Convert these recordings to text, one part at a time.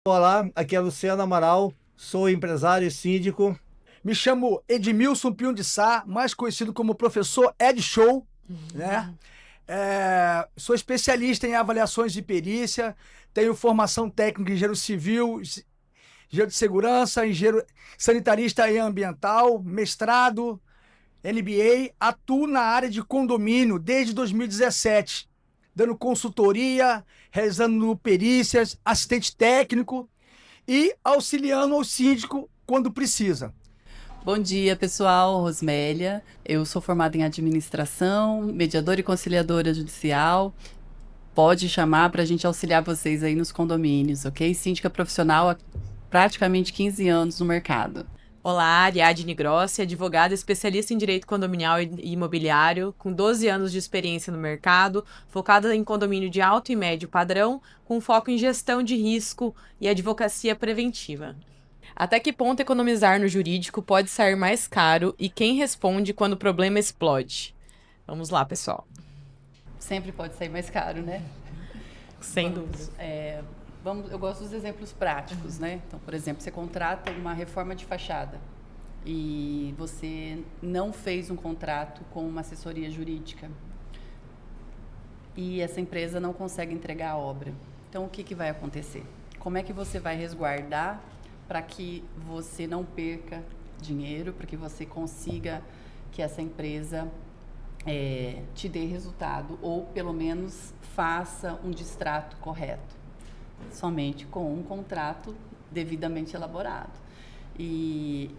Olá, aqui é Luciano Amaral, sou empresário e síndico. Me chamo Edmilson Pinho de Sá, mais conhecido como professor Ed Show, né? Sou especialista em avaliações de perícia, tenho formação técnica em engenheiro civil, engenheiro de segurança, engenheiro sanitarista e ambiental, mestrado, MBA, atuo na área de condomínio desde 2017, dando consultoria, realizando perícias, assistente técnico e auxiliando ao síndico quando precisa. Bom dia, pessoal. Rosmélia. Eu sou formada em administração, mediadora e conciliadora judicial. Pode chamar para a gente auxiliar vocês aí nos condomínios, ok? Síndica profissional há praticamente 15 anos no mercado. Olá, Ariadne Grossi, advogada especialista em direito condominial e imobiliário, com 12 anos de experiência no mercado, focada em condomínio de alto e médio padrão, com foco em gestão de risco e advocacia preventiva. Até que ponto economizar no jurídico pode sair mais caro e quem responde quando o problema explode? Vamos lá, pessoal. Sempre pode sair mais caro, né? Sem dúvida. Eu gosto dos exemplos práticos, né? Então, por exemplo, você contrata uma reforma de fachada e você não fez um contrato com uma assessoria jurídica e essa empresa não consegue entregar a obra. Então, o que vai acontecer? Como é que você vai resguardar para que você não perca dinheiro, para que você consiga que essa empresa te dê resultado ou, pelo menos, faça um distrato correto? Somente com um contrato devidamente elaborado. E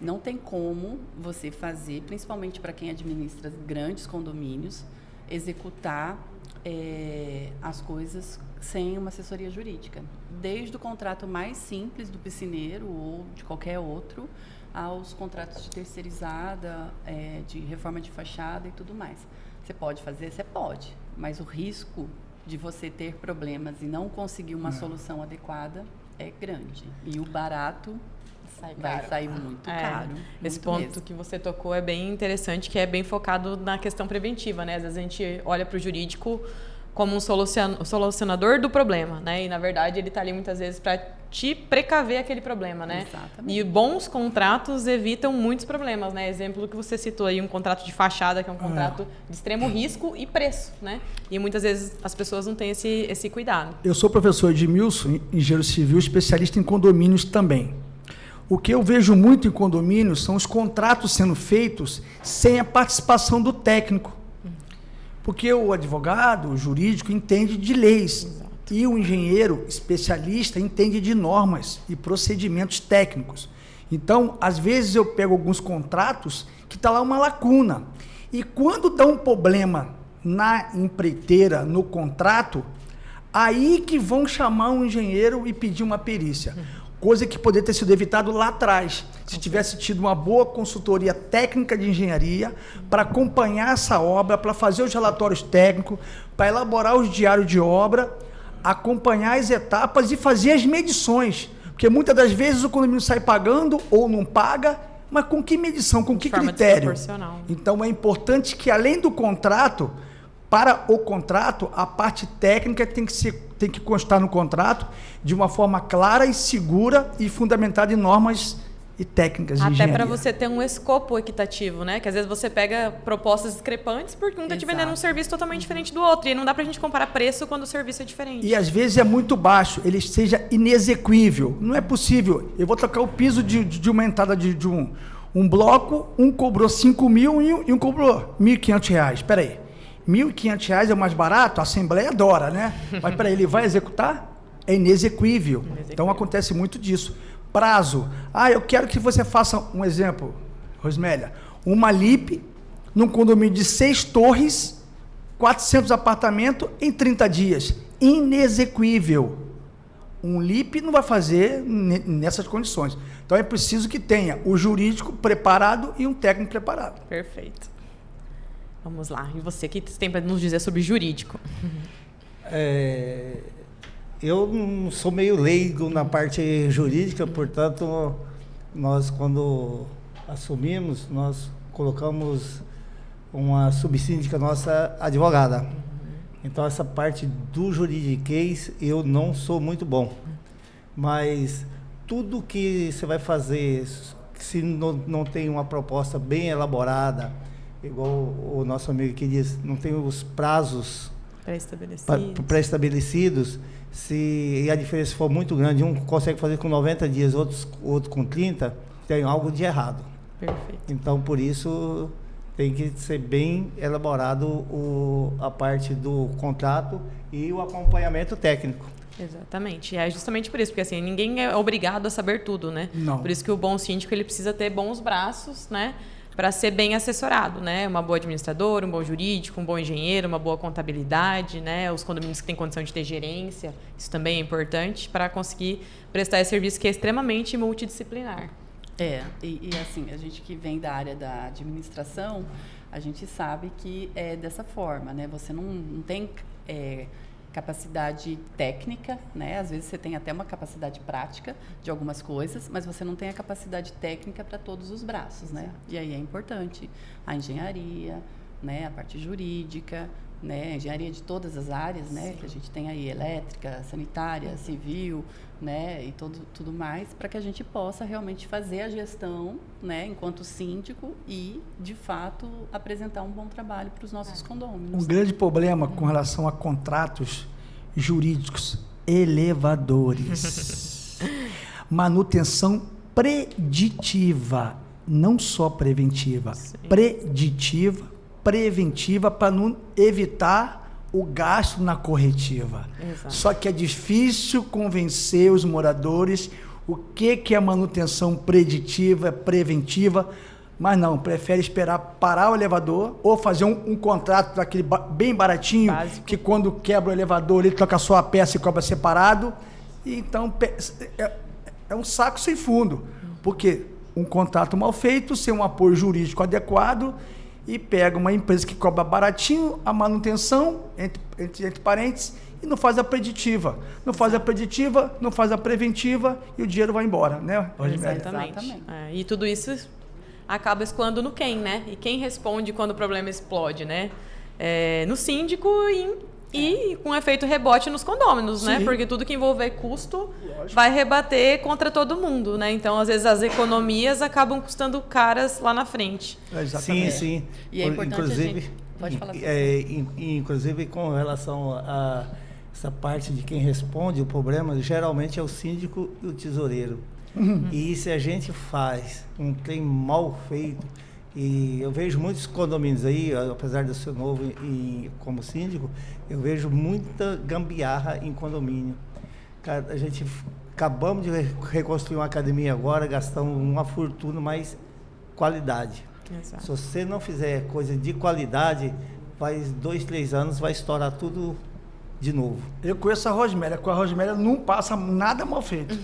não tem como você fazer, principalmente para quem administra grandes condomínios, executar as coisas sem uma assessoria jurídica. Desde o contrato mais simples do piscineiro ou de qualquer outro, aos contratos de terceirizada, de reforma de fachada e tudo mais. Você pode fazer? Você pode, mas o risco de você ter problemas e não conseguir uma solução adequada é grande. E o barato vai sair muito caro. Esse ponto mesmo que você tocou é bem interessante, que é bem focado na questão preventiva, né? Às vezes a gente olha para o jurídico como um solucionador do problema, né? E, na verdade, ele está ali muitas vezes para te precaver aquele problema, né? Exatamente. E bons contratos evitam muitos problemas, né? Exemplo que você citou aí, um contrato de fachada, que é um contrato de extremo risco e preço, né? E muitas vezes as pessoas não têm esse cuidado. Eu sou professor Edmilson, engenheiro civil, especialista em condomínios também. O que eu vejo muito em condomínios são os contratos sendo feitos sem a participação do técnico. Porque o advogado, o jurídico, entende de leis. Exato. E o engenheiro especialista entende de normas e procedimentos técnicos. Então, às vezes eu pego alguns contratos que está lá uma lacuna. E quando dá um problema na empreiteira, no contrato, aí que vão chamar um engenheiro e pedir uma perícia. Coisa que poderia ter sido evitado lá atrás, se tivesse tido uma boa consultoria técnica de engenharia para acompanhar essa obra, para fazer os relatórios técnicos, para elaborar os diários de obra, acompanhar as etapas e fazer as medições. Porque muitas das vezes o condomínio sai pagando ou não paga, mas com que medição, com que critério? Então é importante que, além do contrato, para o contrato, a parte técnica tem que constar no contrato de uma forma clara e segura e fundamentada em normas e técnicas de engenharia. Até para você ter um escopo equitativo, né? Que às vezes você pega propostas discrepantes porque um está te vendendo um serviço totalmente diferente do outro. E não dá para a gente comparar preço quando o serviço é diferente. E às vezes é muito baixo, ele seja inexequível. Não é possível. Eu vou trocar o piso de uma entrada de um bloco, um cobrou 5 mil e um cobrou R$1.500. Espera aí. R$1.500 é o mais barato? A Assembleia adora, né? Mas peraí, ele vai executar? É inexequível. Então acontece muito disso. Prazo. Eu quero que você faça um exemplo, Rosmélia. Uma LIP num condomínio de 6 torres, 400 apartamentos em 30 dias. Inexequível. Um LIP não vai fazer nessas condições. Então é preciso que tenha o jurídico preparado e um técnico preparado. Perfeito. Vamos lá. E você, o que tem para nos dizer sobre jurídico? Eu não sou meio leigo na parte jurídica, portanto, nós, quando assumimos, nós colocamos uma subsíndica nossa advogada. Então, essa parte do juridiquês, eu não sou muito bom. mas tudo que você vai fazer, se não tem uma proposta bem elaborada, igual o nosso amigo aqui diz, não tem os prazos pré-estabelecidos, e a diferença for muito grande, um consegue fazer com 90 dias, outro com 30, tem algo de errado. Perfeito. Então, por isso, tem que ser bem elaborado a parte do contrato e o acompanhamento técnico. Exatamente. E é justamente por isso, porque assim, ninguém é obrigado a saber tudo, né? Não. Por isso que o bom síndico, ele precisa ter bons braços, né? Para ser bem assessorado, né? Uma boa administradora, um bom jurídico, um bom engenheiro, uma boa contabilidade, né? Os condomínios que têm condição de ter gerência, isso também é importante para conseguir prestar esse serviço que é extremamente multidisciplinar. E assim, a gente que vem da área da administração, a gente sabe que é dessa forma, né? Você não tem capacidade técnica, né? Às vezes você tem até uma capacidade prática de algumas coisas, mas você não tem a capacidade técnica para todos os braços, né? E aí é importante a engenharia, né? A parte jurídica, né? A engenharia de todas as áreas, né? Que a gente tem aí elétrica, sanitária, civil, né? E tudo mais, para que a gente possa realmente fazer a gestão, né? Enquanto síndico e, de fato, apresentar um bom trabalho para os nossos condôminos. Um grande problema com relação a contratos jurídicos, elevadores. Manutenção preditiva, não só preventiva. Sim. Preventiva, para não evitar o gasto na corretiva. Exato. Só que é difícil convencer os moradores o que é manutenção preditiva, preventiva, mas não, prefere esperar parar o elevador ou fazer um contrato daquele bem baratinho, básico, que quando quebra o elevador ele troca só a peça e cobra separado. E então é um saco sem fundo, porque um contrato mal feito, sem um apoio jurídico adequado, e pega uma empresa que cobra baratinho a manutenção, entre parênteses, e não faz a preditiva. Não faz a preditiva, não faz a preventiva e o dinheiro vai embora, né? Exatamente. E tudo isso acaba escoando no quem, né? E quem responde quando o problema explode, né? No síndico e com efeito rebote nos condôminos, né? Porque tudo que envolver custo vai rebater contra todo mundo, né? Então, às vezes, as economias acabam custando caras lá na frente. Exatamente. Sim. E é importante inclusive, pode falar. Inclusive, com relação a essa parte de quem responde o problema, geralmente é o síndico e o tesoureiro. E se a gente faz um trem mal feito, e eu vejo muitos condomínios aí, apesar de eu ser novo como síndico, eu vejo muita gambiarra em condomínio. Cara, acabamos de reconstruir uma academia agora, gastamos uma fortuna, mas qualidade. Exato. Se você não fizer coisa de qualidade, faz 2, 3 anos, vai estourar tudo de novo. Eu conheço a Rosmélia, com a Rosmélia não passa nada mal feito.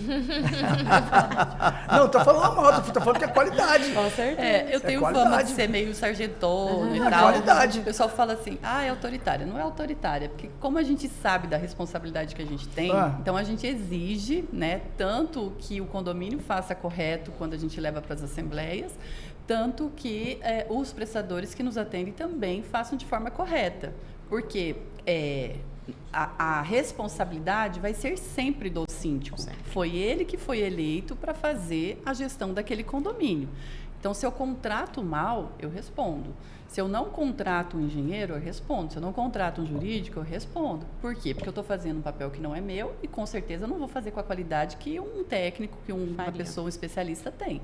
Não, tô falando mal, tô falando que é qualidade. Com certeza. Eu tenho fama de ser meio sargentona e tal. Qualidade. O pessoal fala assim, é autoritária. Não é autoritária, porque como a gente sabe da responsabilidade que a gente tem, então a gente exige, né, tanto que o condomínio faça correto quando a gente leva para as assembleias, tanto que os prestadores que nos atendem também façam de forma correta. Porque a responsabilidade vai ser sempre do síndico. Sempre. Foi ele que foi eleito para fazer a gestão daquele condomínio. Então, se eu contrato mal, eu respondo. Se eu não contrato um engenheiro, eu respondo. Se eu não contrato um jurídico, eu respondo. Por quê? Porque eu estou fazendo um papel que não é meu e, com certeza, eu não vou fazer com a qualidade que um técnico, que uma pessoa, um especialista tem.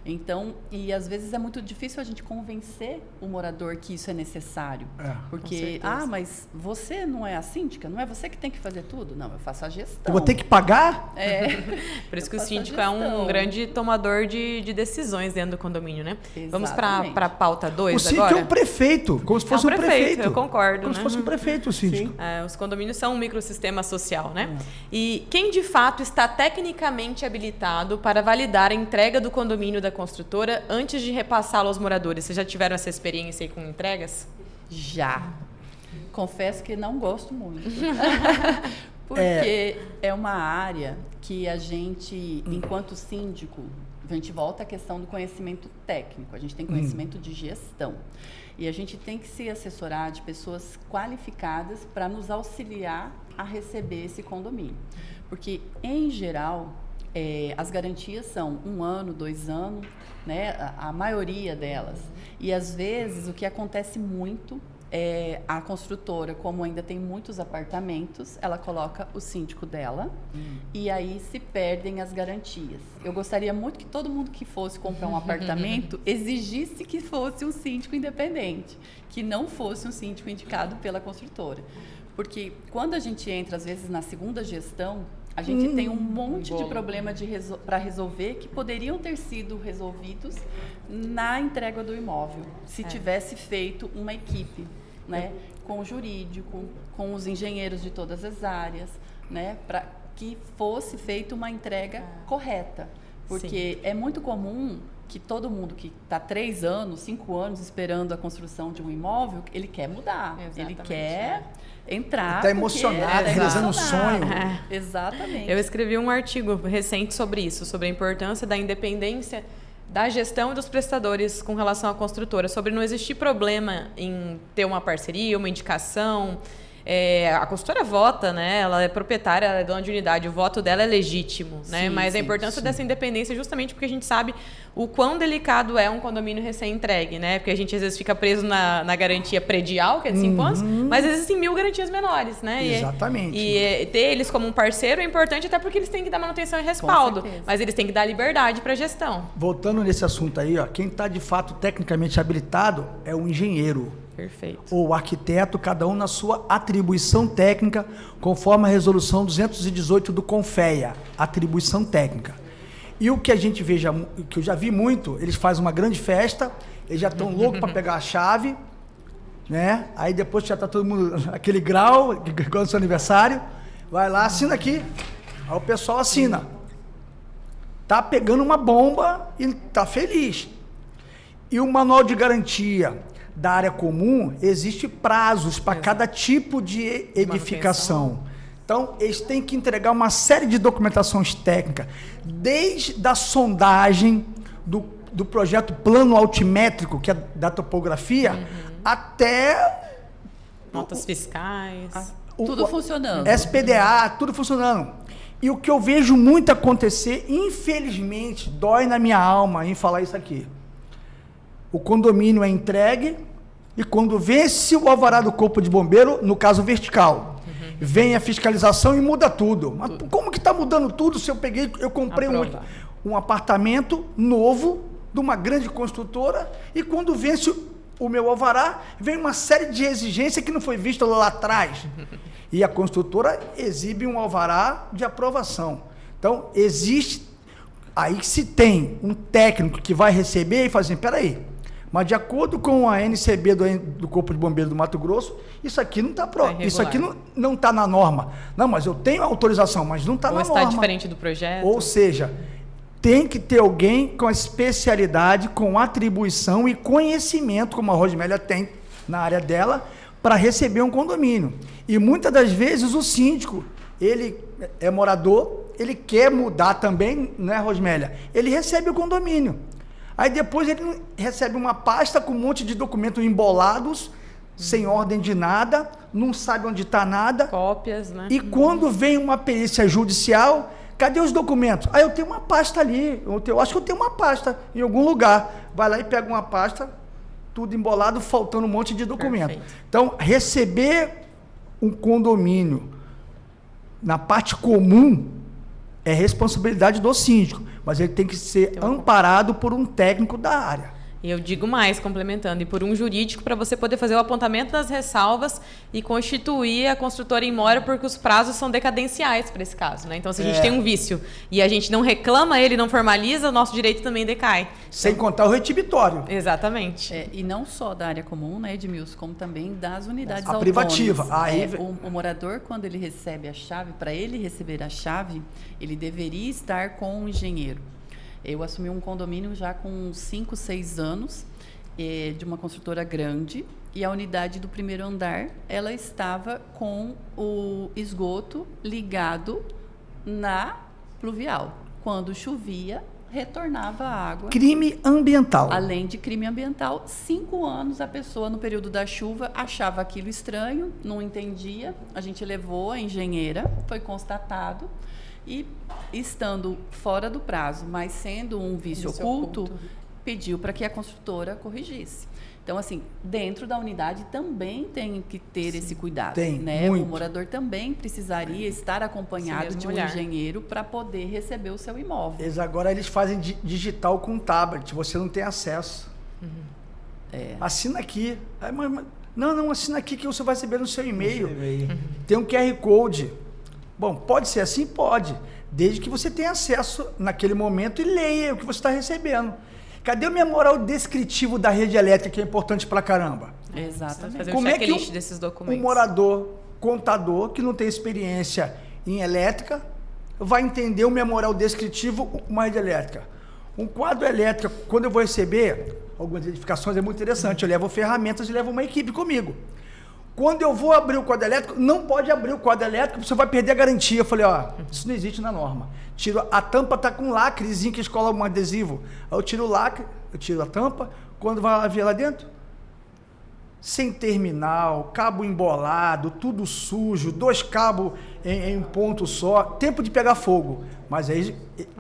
Então, e às vezes é muito difícil a gente convencer o morador que isso é necessário. Porque, mas você não é a síndica? Não é você que tem que fazer tudo? Não, eu faço a gestão. Eu vou ter que pagar? Por isso que o síndico é um grande tomador de decisões dentro do condomínio, né? Exatamente. Vamos para a pauta 2 agora? O síndico é um prefeito, como se fosse um prefeito. Eu concordo, como se fosse um prefeito, o síndico. Os condomínios são um microsistema social, né? E quem, de fato, está tecnicamente habilitado para validar a entrega do condomínio da construtora antes de repassá-lo aos moradores? Vocês já tiveram essa experiência aí com entregas? Já. Confesso que não gosto muito. Porque é uma área que a gente, enquanto síndico, a gente volta à questão do conhecimento técnico. A gente tem conhecimento de gestão. E a gente tem que se assessorar de pessoas qualificadas para nos auxiliar a receber esse condomínio. Porque, em geral, as garantias são 1 ano, 2 anos, né? A maioria delas. E, às vezes, o que acontece muito é a construtora, como ainda tem muitos apartamentos, ela coloca o síndico dela e aí se perdem as garantias. Eu gostaria muito que todo mundo que fosse comprar um apartamento exigisse que fosse um síndico independente, que não fosse um síndico indicado pela construtora. Porque quando a gente entra, às vezes, na segunda gestão, a gente tem um monte de problema para resolver que poderiam ter sido resolvidos na entrega do imóvel, se tivesse feito uma equipe, né, com o jurídico, com os engenheiros de todas as áreas, né, para que fosse feita uma entrega correta. Porque é muito comum que todo mundo que está 3 anos, 5 anos esperando a construção de um imóvel, ele quer mudar, ele quer entrar. Está emocionado, realizando um sonho. Exatamente. Eu escrevi um artigo recente sobre isso, sobre a importância da independência da gestão e dos prestadores com relação à construtora, sobre não existir problema em ter uma parceria, uma indicação. A construtora vota, né? Ela é proprietária, ela é dona de unidade, o voto dela é legítimo, né? Sim, mas a importância dessa independência é justamente porque a gente sabe o quão delicado é um condomínio recém-entregue, né? Porque a gente às vezes fica preso na garantia predial, que é de 5 anos, mas existem 1000 garantias menores, né? Exatamente. E ter eles como um parceiro é importante até porque eles têm que dar manutenção e respaldo, mas eles têm que dar liberdade para a gestão. Voltando nesse assunto aí, ó, quem está de fato tecnicamente habilitado é o engenheiro. Perfeito. Ou o arquiteto, cada um na sua atribuição técnica, conforme a resolução 218 do CONFEA, atribuição técnica. E o que a gente veja, que eu já vi muito, eles fazem uma grande festa, eles já estão loucos para pegar a chave, né? Aí depois já está todo mundo, aquele grau, igual no seu aniversário, vai lá, assina aqui. Aí o pessoal assina. Tá pegando uma bomba e tá feliz. E o manual de garantia da área comum, existe prazos para cada tipo de edificação. Então, eles têm que entregar uma série de documentações técnicas, desde a sondagem do projeto plano altimétrico, que é da topografia, até notas fiscais, tudo funcionando. SPDA, tudo funcionando. E o que eu vejo muito acontecer, infelizmente, dói na minha alma em falar isso aqui. O condomínio é entregue e quando vence o alvará do corpo de bombeiro, no caso vertical, vem a fiscalização e muda tudo. Mas como que está mudando tudo se eu comprei um apartamento novo de uma grande construtora e quando vence o meu alvará, vem uma série de exigências que não foi vista lá atrás. E a construtora exibe um alvará de aprovação. Então, existe... Aí se tem um técnico que vai receber e fala assim, peraí, mas de acordo com a NCB do Corpo de Bombeiros do Mato Grosso, isso aqui não está pronto, isso aqui não está na norma. Não, mas eu tenho autorização, mas não está na norma. Ou está diferente do projeto. Ou seja, tem que ter alguém com especialidade, com atribuição e conhecimento, como a Rosmélia tem na área dela, para receber um condomínio. E muitas das vezes o síndico, ele é morador, ele quer mudar também, né, Rosmélia? Ele recebe o condomínio. Aí depois ele recebe uma pasta com um monte de documentos embolados, sem ordem de nada, não sabe onde está nada. Cópias, né? E quando vem uma perícia judicial, cadê os documentos? Ah, eu tenho uma pasta ali, eu acho que eu tenho uma pasta em algum lugar. Vai lá e pega uma pasta, tudo embolado, faltando um monte de documento. Perfeito. Então, receber um condomínio na parte comum é responsabilidade do síndico, mas ele tem que ser amparado por um técnico da área. E eu digo mais, complementando, e por um jurídico para você poder fazer o apontamento das ressalvas e constituir a construtora em mora, porque os prazos são decadenciais para esse caso, né? Então, se a gente tem um vício e a gente não reclama ele, não formaliza, o nosso direito também decai. Sem contar o retibitório. Exatamente. E não só da área comum, né, Edmilson, como também das unidades a autônomas. privativa. Aí... O morador, quando ele recebe a chave, para ele receber a chave, ele deveria estar com um engenheiro. Eu assumi um condomínio já com 5, 6 anos, de uma construtora grande, e a unidade do primeiro andar, ela estava com o esgoto ligado na pluvial. Quando chovia, retornava a água. Crime ambiental. Além de crime ambiental, 5 anos a pessoa, no período da chuva, achava aquilo estranho, não entendia. A gente levou a engenheira, foi constatado. E, estando fora do prazo, mas sendo um vício oculto, pediu para que a construtora corrigisse. Então, assim, dentro da unidade também tem que ter esse cuidado. Tem, né? muito. O morador também precisaria estar acompanhado de um engenheiro para poder receber o seu imóvel. Agora eles fazem digital com tablet, você não tem acesso. Assina aqui. Não, assina aqui que você vai receber no seu e-mail. Tem um QR Code. Bom, pode ser assim? Pode. Desde que você tenha acesso naquele momento e leia o que você está recebendo. Cadê o memorial descritivo da rede elétrica, que é importante pra caramba? Exatamente. Fazer Como um é que checklist desses documentos. um morador, contador, que não tem experiência em elétrica, vai entender o memorial descritivo uma rede elétrica? Um quadro elétrico, quando eu vou receber algumas edificações, é muito interessante. Eu levo ferramentas e levo uma equipe comigo. Quando eu vou abrir o quadro elétrico, não pode abrir o quadro elétrico, você vai perder a garantia. Eu falei, isso não existe na norma. A tampa está com lacrezinho que eles colocam um adesivo. Aí eu tiro o lacre, eu tiro a tampa, quando vai ver lá dentro, sem terminal, cabo embolado, tudo sujo, 2 cabos em um ponto só, tempo de pegar fogo. Mas aí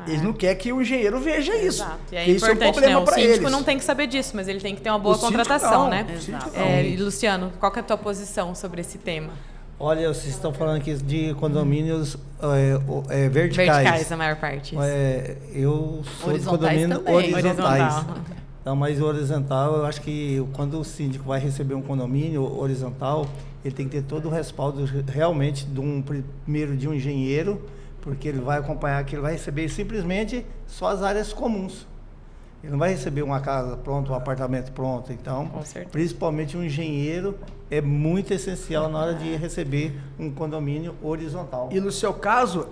eles não querem que o engenheiro veja isso. Exato. E é isso é um importante, problema né? O para síndico eles. não tem que saber disso, mas ele tem que ter uma boa O síndico contratação, não, né? o síndico não. E Luciano, qual que é a tua posição sobre esse tema? Olha, vocês estão falando aqui de condomínios verticais. Verticais, a maior parte. Eu sou de Horizontais condomínio também. horizontais. Horizontal. Então, mas o horizontal, eu acho que quando o síndico vai receber um condomínio horizontal, ele tem que ter todo o respaldo realmente de um engenheiro, porque ele vai acompanhar que ele vai receber simplesmente só as áreas comuns. Ele não vai receber uma casa pronta, um apartamento pronto. Então, principalmente um engenheiro é muito essencial na hora de receber um condomínio horizontal. E no seu caso,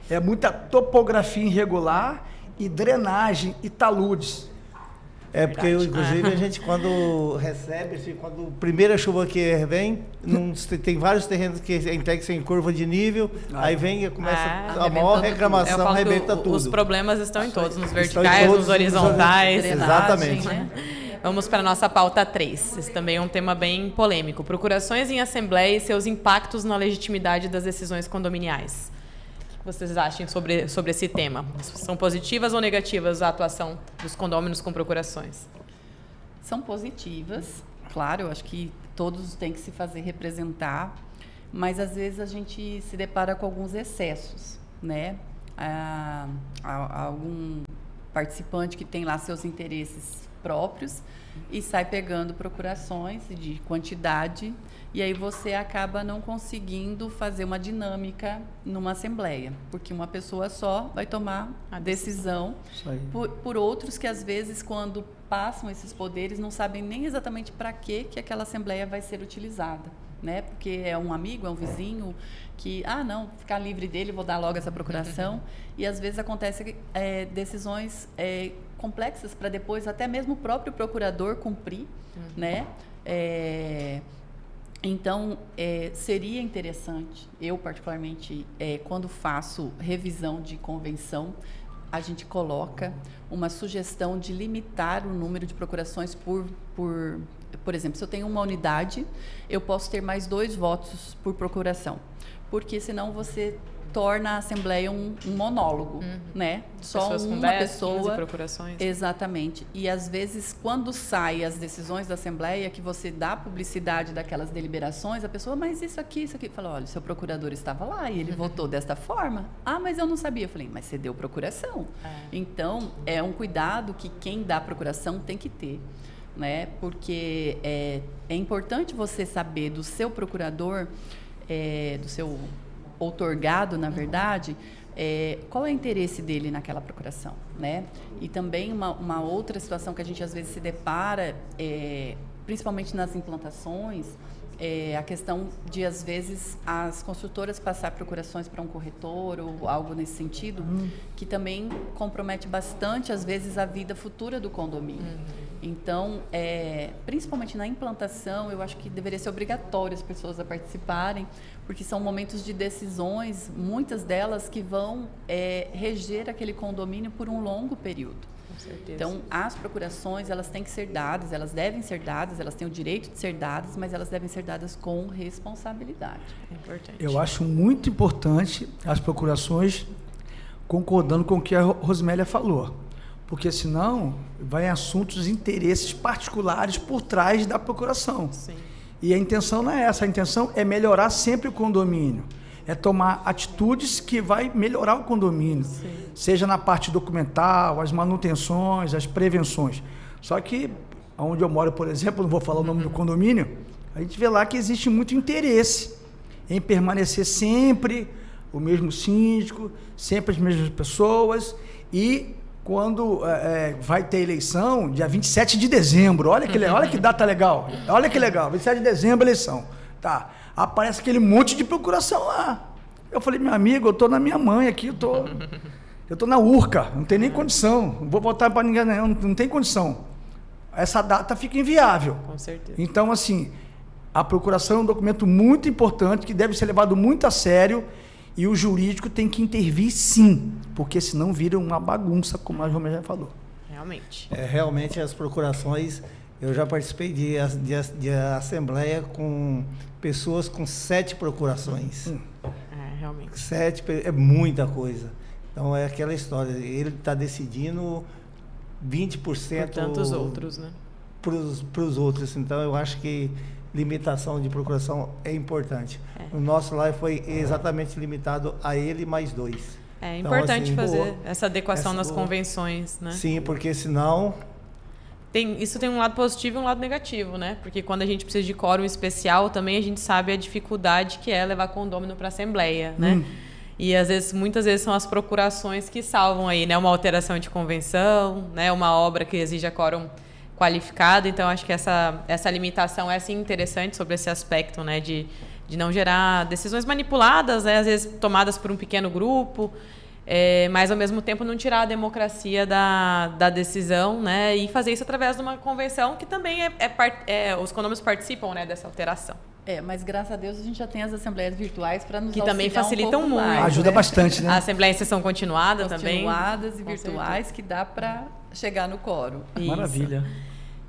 é muita topografia irregular e drenagem e taludes. Porque, inclusive, a gente quando recebe, assim, quando a primeira chuva que vem, tem vários terrenos que tem que ser em curva de nível, aí vem e começa a maior reclamação, arrebenta tudo. Os problemas estão em todos, nos verticais, nos horizontais. Exatamente. Né? Vamos para a nossa pauta 3. Esse também é um tema bem polêmico. Procurações em assembleia e seus impactos na legitimidade das decisões condominiais. O que vocês acham sobre esse tema? São positivas ou negativas a atuação dos condôminos com procurações? São positivas, claro, eu acho que todos têm que se fazer representar, mas às vezes a gente se depara com alguns excessos, né? Algum participante que tem lá seus interesses próprios e sai pegando procurações de quantidade, e aí você acaba não conseguindo fazer uma dinâmica numa assembleia, porque uma pessoa só vai tomar a decisão por outros que às vezes quando passam esses poderes não sabem nem exatamente para que aquela assembleia vai ser utilizada, né? Porque é um amigo, é um vizinho que, não, ficar livre dele, vou dar logo essa procuração, e às vezes acontece decisões complexas para depois até mesmo o próprio procurador cumprir, né? Então, seria interessante, eu particularmente, quando faço revisão de convenção, a gente coloca uma sugestão de limitar o número de procurações por exemplo, se eu tenho uma unidade, eu posso ter mais 2 votos por procuração, porque senão você torna a assembleia um monólogo, né? Só pessoas uma com 10, pessoa. 15 procurações. Exatamente. E às vezes, quando saem as decisões da assembleia, que você dá publicidade daquelas deliberações, a pessoa, mas isso aqui. Fala, olha, o seu procurador estava lá e ele votou desta forma. Mas eu não sabia. Eu falei, mas você deu procuração. Então, é um cuidado que quem dá procuração tem que ter, né? Porque é importante você saber do seu procurador, do seu outorgado, na verdade, qual é o interesse dele naquela procuração, né? E também uma outra situação que a gente às vezes se depara, principalmente nas implantações, a questão de, às vezes, as construtoras passar procurações para um corretor ou algo nesse sentido, que também compromete bastante, às vezes, a vida futura do condomínio. Então, principalmente na implantação, eu acho que deveria ser obrigatório as pessoas a participarem, porque são momentos de decisões, muitas delas que vão reger aquele condomínio por um longo período. Então, as procurações, elas têm que ser dadas, elas devem ser dadas, elas têm o direito de ser dadas, mas elas devem ser dadas com responsabilidade. É importante. Eu acho muito importante as procurações, concordando com o que a Rosimélia falou, porque senão vai em assuntos, interesses particulares por trás da procuração. Sim. E a intenção não é essa, a intenção é melhorar sempre o condomínio. É tomar atitudes que vai melhorar o condomínio, seja na parte documental, as manutenções, as prevenções. Só que, onde eu moro, por exemplo, não vou falar o nome do condomínio, a gente vê lá que existe muito interesse em permanecer sempre o mesmo síndico, sempre as mesmas pessoas, e quando vai ter eleição, dia 27 de dezembro, olha que data legal, olha que legal, 27 de dezembro, eleição, tá? Aparece aquele monte de procuração lá. Eu falei, meu amigo, eu tô na minha mãe aqui, eu tô na Urca, não tem nem condição, não vou votar para ninguém, não tem condição. Essa data fica inviável. Com certeza. Então, assim, a procuração é um documento muito importante, que deve ser levado muito a sério, e o jurídico tem que intervir sim, porque senão vira uma bagunça, como a Romeu já falou. Realmente. Realmente as procurações, eu já participei de assembleia com pessoas com 7 procurações. Realmente. 7 é muita coisa. Então é aquela história, ele está decidindo 20% Por tantos outros, né? para os outros. Então eu acho que limitação de procuração é importante. O nosso lá foi exatamente limitado a ele mais 2. É Então, importante assim, fazer essa adequação nas boa. convenções, né? Sim, porque senão... Isso tem um lado positivo e um lado negativo, né? Porque quando a gente precisa de quórum especial, também a gente sabe a dificuldade que é levar condômino para a Assembleia, né? E muitas vezes são as procurações que salvam aí, né? Uma alteração de convenção, né? Uma obra que exija quórum qualificado. Então, acho que essa limitação é, sim, interessante sobre esse aspecto, né? De não gerar decisões manipuladas, né? Às vezes tomadas por um pequeno grupo, mas, ao mesmo tempo, não tirar a democracia da decisão, né? E fazer isso através de uma convenção que também os condôminos participam, né? Dessa alteração. Mas graças a Deus a gente já tem as assembleias virtuais para nos que também facilitam pouco muito. mais, Ajuda bastante, né? A assembleia em sessão continuada também. Continuadas e virtuais, que dá para chegar no quórum. Isso. Maravilha.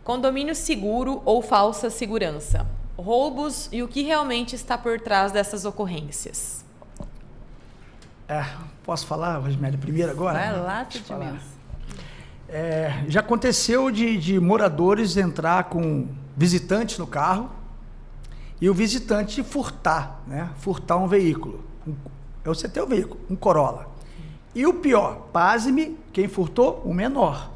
Condomínio seguro ou falsa segurança. Roubos e o que realmente está por trás dessas ocorrências. Posso falar, Rosimélia, primeiro agora? Vai lá, Tidmilson. Já aconteceu de moradores entrar com visitantes no carro e o visitante furtar, né? Furtar um veículo. Você tem o veículo, um Corolla. E o pior, pasme, quem furtou? O menor.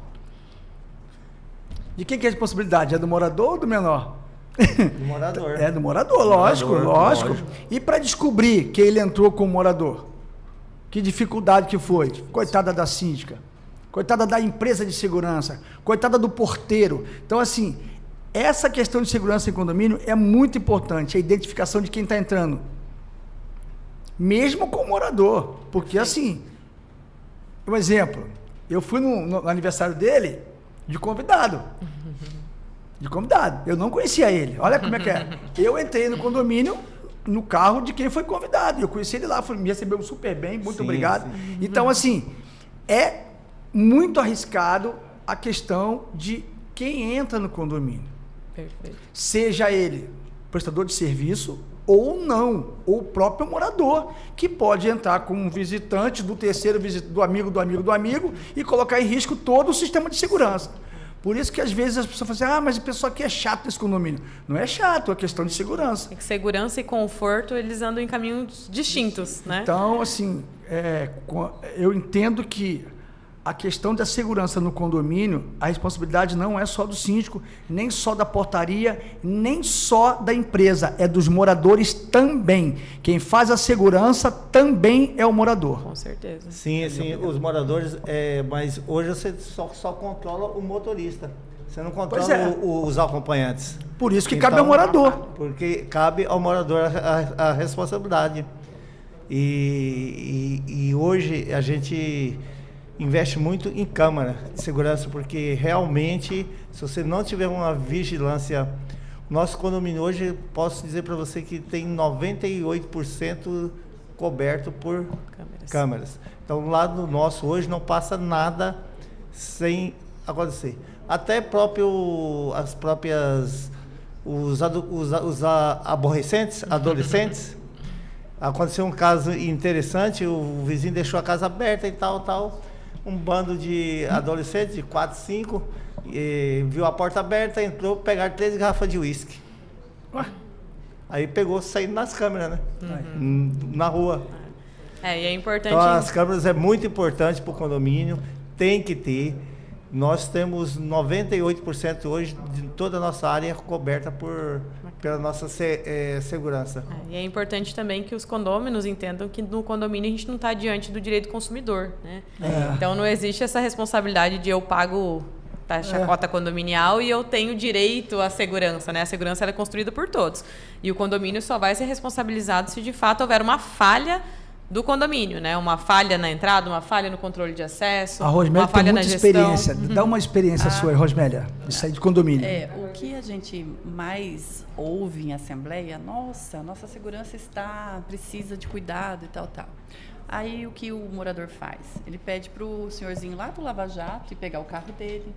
De quem que é a responsabilidade? É do morador ou do menor? Do morador. É do morador, lógico. E para descobrir que ele entrou com o morador? Que dificuldade que foi? Coitada da síndica, coitada da empresa de segurança, coitada do porteiro. Então, assim, essa questão de segurança em condomínio é muito importante, a identificação de quem está entrando. Mesmo com o morador. Porque, assim, um exemplo, eu fui no aniversário dele de convidado. Eu não conhecia ele. Olha como é que é. Eu entrei no condomínio no carro de quem foi convidado. Eu conheci ele lá, me recebeu super bem, muito obrigado. Sim. Então, assim, é muito arriscado a questão de quem entra no condomínio. Perfeito. Seja ele prestador de serviço ou não, ou o próprio morador, que pode entrar como um visitante do terceiro, do amigo, e colocar em risco todo o sistema de segurança. Por isso que às vezes as pessoas falam assim, mas o pessoal aqui é chato nesse condomínio. Não é chato, é questão de segurança. É que segurança e conforto, eles andam em caminhos distintos, né? Então, assim, eu entendo que a questão da segurança no condomínio, a responsabilidade não é só do síndico, nem só da portaria, nem só da empresa, é dos moradores também. Quem faz a segurança também é o morador. Com certeza. Sim, os moradores, mas hoje você só controla o motorista. Você não Pois controla é. os acompanhantes. Por isso que Então, cabe ao morador. Porque cabe ao morador a responsabilidade. E hoje a gente investe muito em câmara de segurança, porque realmente, se você não tiver uma vigilância, nosso condomínio hoje, posso dizer para você que tem 98% coberto por câmeras. Então, do lado nosso hoje não passa nada sem acontecer. Até as próprias os adolescentes. Aconteceu um caso interessante, o vizinho deixou a casa aberta e tal. Um bando de adolescentes, de 4, 5, viu a porta aberta, entrou, pegaram 3 garrafas de uísque. Aí pegou, saindo nas câmeras, né? Na rua. E é importante... Então, as câmeras é muito importante para o condomínio, tem que ter. Nós temos 98% hoje de toda a nossa área coberta pela nossa segurança. E é importante também que os condôminos entendam que no condomínio a gente não está diante do direito do consumidor, né? Então não existe essa responsabilidade de eu pago taxa cota condominial e eu tenho direito à segurança, né? A segurança ela é construída por todos. E o condomínio só vai ser responsabilizado se de fato houver uma falha do condomínio, né? Uma falha na entrada, uma falha no controle de acesso, A Rosmélia uma falha tem na muita gestão. experiência. Dá uma experiência sua, Rosmélia, isso aí de condomínio. O que a gente mais ouve em assembleia, nossa segurança precisa de cuidado e tal. Aí o que o morador faz? Ele pede para o senhorzinho lá do Lava Jato ir pegar o carro dele.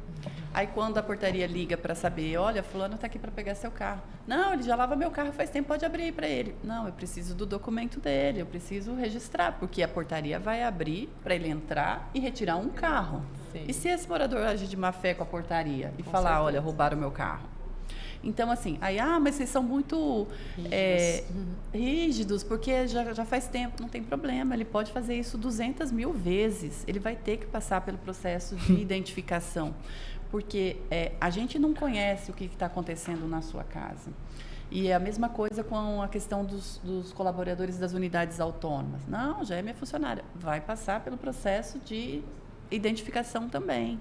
Aí quando a portaria liga para saber, olha, fulano está aqui para pegar seu carro. Não, ele já lava meu carro faz tempo, pode abrir para ele. Não, eu preciso do documento dele, eu preciso registrar, porque a portaria vai abrir para ele entrar e retirar um carro. Sim. E se esse morador agir de má fé com a portaria e falar, certeza. olha, roubaram o meu carro? Então, assim, mas vocês são muito rígidos, porque já faz tempo, não tem problema, ele pode fazer isso 200 mil vezes, ele vai ter que passar pelo processo de identificação, porque a gente não conhece o que está acontecendo na sua casa. E é a mesma coisa com a questão dos colaboradores das unidades autônomas. Não, já é minha funcionária, vai passar pelo processo de identificação também.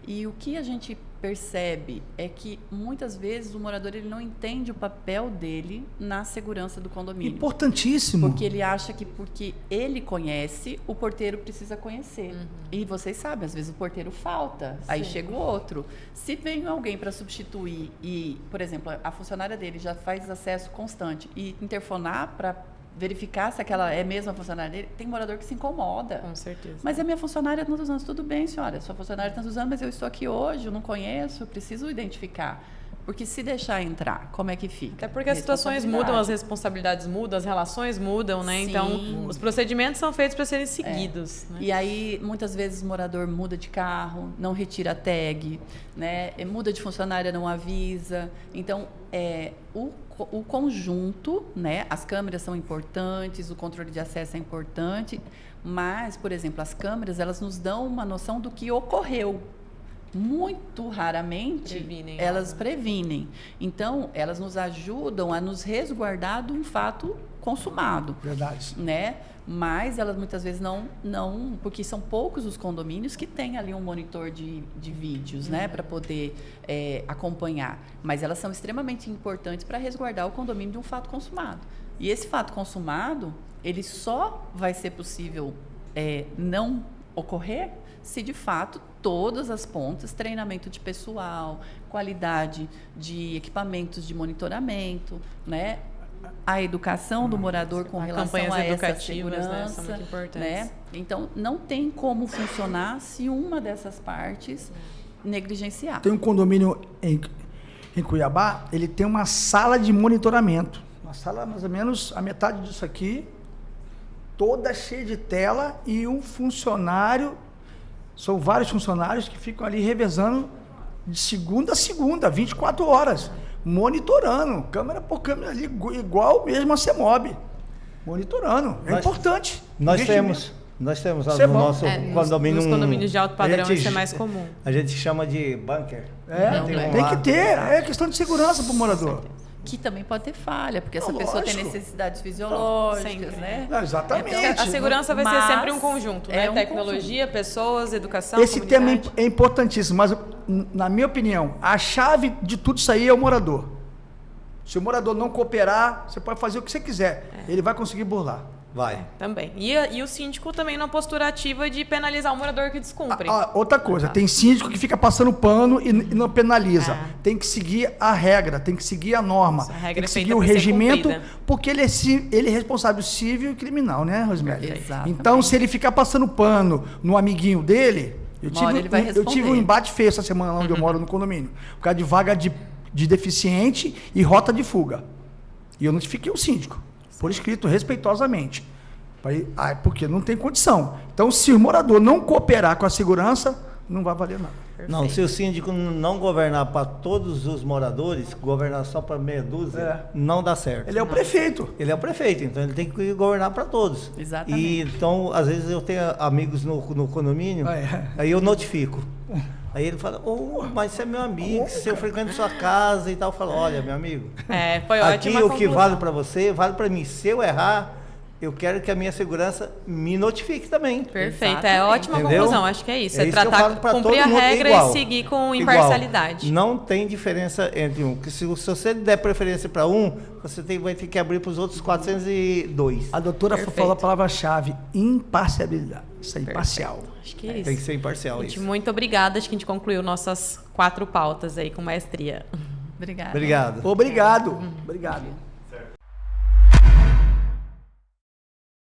E o que a gente percebe é que muitas vezes o morador ele não entende o papel dele na segurança do condomínio. Importantíssimo. Porque ele acha que porque ele conhece, o porteiro precisa conhecer. E vocês sabem, às vezes o porteiro falta, aí chega o outro. Se vem alguém para substituir e, por exemplo, a funcionária dele já faz acesso constante e interfonar para verificar se aquela é mesmo a funcionária dele, tem morador que se incomoda. Com certeza. Mas é minha funcionária há tantos anos. Tudo bem, senhora, sua funcionária há tantos anos, mas eu estou aqui hoje, eu não conheço, eu preciso identificar. Porque se deixar entrar, como é que fica? Até porque as situações mudam, as responsabilidades mudam, as relações mudam, né? Sim. Então, os procedimentos são feitos para serem seguidos. Né? E aí, muitas vezes, o morador muda de carro, não retira a tag, né? Muda de funcionária, não avisa. Então, o conjunto, né? As câmeras são importantes, o controle de acesso é importante, mas, por exemplo, as câmeras, elas nos dão uma noção do que ocorreu. Muito raramente, elas previnem. Então, elas nos ajudam a nos resguardar de um fato consumado. Verdade. Né? Mas elas muitas vezes não, porque são poucos os condomínios que têm ali um monitor de vídeos, né, para poder acompanhar. Mas elas são extremamente importantes para resguardar o condomínio de um fato consumado. E esse fato consumado, ele só vai ser possível não ocorrer se de fato todas as pontas, treinamento de pessoal, qualidade de equipamentos de monitoramento, né? A educação do morador com relação a essa segurança, né, são muito importantes. Né? Então, não tem como funcionar se uma dessas partes negligenciar. Tem um condomínio em Cuiabá, ele tem uma sala de monitoramento. Uma sala mais ou menos a metade disso aqui, toda cheia de tela e um funcionário, são vários funcionários que ficam ali revezando de segunda a segunda, 24 horas. Monitorando, câmera por câmera ali, igual mesmo a CEMOB. Monitorando, é importante. Nós temos lá no nosso condomínio... Nos condomínios de alto padrão isso é mais comum. A gente chama de bunker. Tem que ter, é questão de segurança para o morador. que também pode ter falha, porque essa pessoa tem lógico. necessidades fisiológicas, Sempre. né? Não, exatamente. A segurança vai ser Mas sempre um conjunto, né? é um Tecnologia, pessoas, educação, Esse tema comunidade. é importantíssimo, mas, na minha opinião, a chave de tudo isso aí é o morador. Se o morador não cooperar, você pode fazer o que você quiser. Ele vai conseguir burlar. Vai. Também. E o síndico também na postura ativa de penalizar o morador que descumpre. Outra coisa, tem síndico que fica passando pano e não penaliza. É. Tem que seguir a regra, tem que seguir a norma, Isso, a regra tem é que feita seguir o pra ser regimento, cumprida. porque ele é responsável civil e criminal, né, Rosemary? Exatamente. Então, se ele ficar passando pano no amiguinho dele, Uma hora ele vai eu tive um responder. embate feio essa semana lá onde eu moro no condomínio, por causa de vaga de deficiente e rota de fuga. E eu notifiquei o síndico, por escrito, respeitosamente. Porque não tem condição. Então, se o morador não cooperar com a segurança, não vai valer nada. Não, se o síndico não governar para todos os moradores, governar só para meia dúzia, não dá certo. Ele é o prefeito. Ele é o prefeito, então ele tem que governar para todos. Exatamente. E então, às vezes eu tenho amigos no condomínio, aí eu notifico. Aí ele fala, mas você é meu amigo, se eu frequento sua casa e tal, eu falo, olha, meu amigo, Foi aqui ótima o que conclusão. vale para você, vale para mim. Se eu errar, eu quero que a minha segurança me notifique também. Perfeito, Exatamente. ótima Entendeu? conclusão, acho que é isso. É É isso que eu tratar, falo pra cumprir todo a mundo regra igual. e seguir com Igual. imparcialidade. Não tem diferença entre um. Que se você der preferência para um, você vai ter que abrir para os outros 402. A doutora Perfeito. falou a palavra-chave, imparcialidade. Isso é imparcial. Acho que é isso. Tem que ser imparcial Gente, isso. muito obrigada. Acho que a gente concluiu nossas 4 pautas aí com maestria. Obrigada. Obrigado. Obrigado. Obrigado.